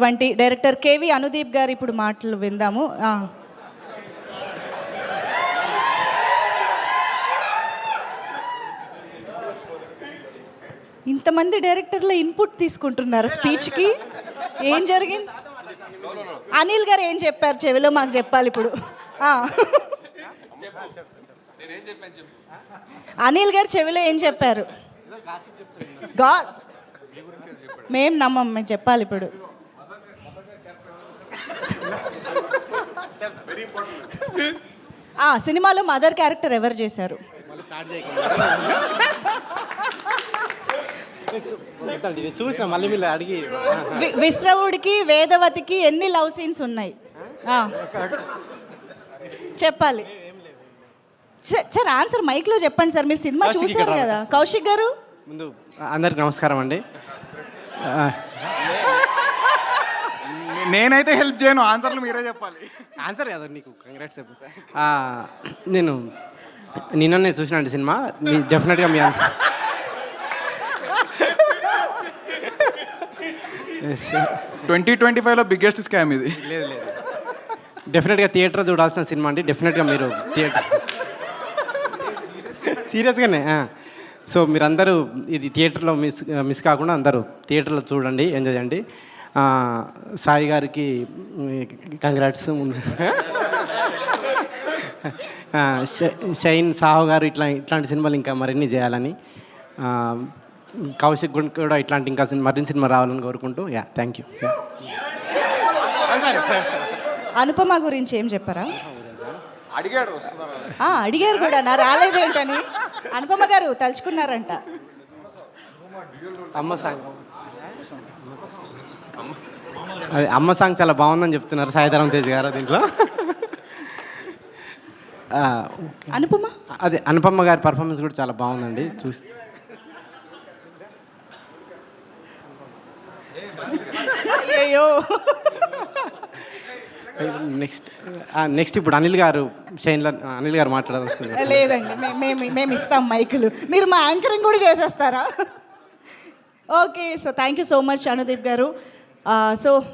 Director KV Anudeep గారు ఇప్పుడు మాటలు విందాము. ఇంతమంది డైరెక్టర్ల ఇన్పుట్ తీసుకుంటున్నారు స్పీచ్కి. ఏం జరిగింది? అనిల్ గారు ఏం చెప్పారు చెవిలో మాకు చెప్పాలి ఇప్పుడు. అనిల్ గారు చెవిలో ఏం చెప్పారు? మేం నమ్మం, మేము చెప్పాలి ఇప్పుడు. సినిమాలో మదర్ క్యారెక్టర్ ఎవరు చేశారు? విశ్రవుడికి వేదవతికి ఎన్ని లవ్ సీన్స్ ఉన్నాయి చెప్పాలి సార్. ఆన్సర్ మైక్లో చెప్పండి సార్, మీరు సినిమా చూసారు కదా. కౌశిక్ గారు ముందు అందరికి నమస్కారం అండి. నేనైతే హెల్ప్ చేయను, ఆన్సర్లు మీరే చెప్పాలి. ఆన్సర్ కదా నీకు, కంగ్రాట్స్ చెప్పు. నేను నిన్ననే చూసినండి సినిమా. డెఫినెట్గా మీ 2025లో బిగ్గెస్ట్ స్కామ్ ఇది. లేదు లేదు, డెఫినెట్గా థియేటర్ చూడాల్సిన సినిమా అండి. డెఫినెట్గా మీరు థియేటర్ సీరియస్గానే. సో మీరందరూ ఇది థియేటర్లో మిస్ కాకుండా అందరూ థియేటర్లో చూడండి, ఎంజాయ్ చేయండి. సాయి గారికి కంగ్రాట్స్. ముందు షైన్ సాహు గారు ఇట్లాంటి సినిమాలు ఇంకా మరిన్ని చేయాలని, కౌశిక్ కూడా ఇట్లాంటి ఇంకా మరిన్ని సినిమా రావాలని కోరుకుంటూ థ్యాంక్ యూ. అనుపమ గురించి ఏం చెప్పారా? అడిగారు కూడా, నా రాలేదేంటని. అనుపమ గారు తలుచుకున్నారంట. అమ్మ సాంగ్ చాలా బాగుందని చెప్తున్నారు సాయిధరం తేజ్ గారు దీంట్లో. అనుపమ గారి పర్ఫార్మెన్స్ కూడా చాలా బాగుందండి. చూసి నెక్స్ట్ ఇప్పుడు అనిల్ గారు మాట్లాడాల్సింది. లేదండి, మేము ఇస్తాం మైకులు, మీరు మా యాంకరింగ్ కూడా చేసేస్తారా? Okay, so thank you so much Anudeep garu. So